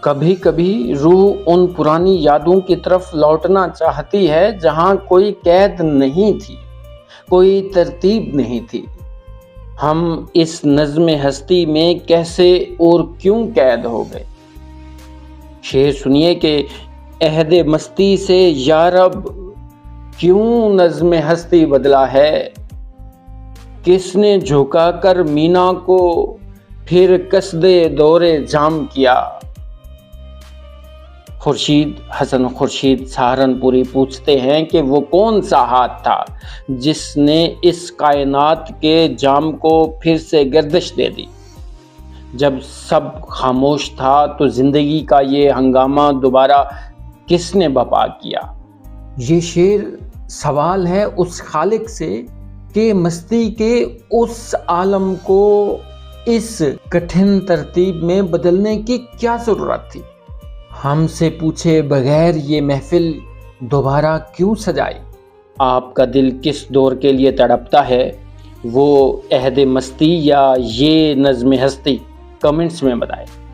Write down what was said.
کبھی کبھی روح ان پرانی یادوں کی طرف لوٹنا چاہتی ہے جہاں کوئی قید نہیں تھی، کوئی ترتیب نہیں تھی۔ ہم اس نظم ہستی میں کیسے اور کیوں قید ہو گئے؟ شعر سنیے کہ عہد مستی سے یا رب کیوں نظم ہستی بدلا ہے، کس نے جھکا کر مینا کو پھر قصدِ دور جام کیا۔ خورشید حسن خورشید سہارنپوری پوچھتے ہیں کہ وہ کون سا ہاتھ تھا جس نے اس کائنات کے جام کو پھر سے گردش دے دی۔ جب سب خاموش تھا تو زندگی کا یہ ہنگامہ دوبارہ کس نے برپا کیا؟ یہ شعر سوال ہے اس خالق سے کہ مستی کے اس عالم کو اس کٹھن ترتیب میں بدلنے کی کیا ضرورت تھی؟ ہم سے پوچھے بغیر یہ محفل دوبارہ کیوں سجائی؟ آپ کا دل کس دور کے لیے تڑپتا ہے، وہ عہد مستی یا یہ نظم ہستی؟ کمنٹس میں بتائیں۔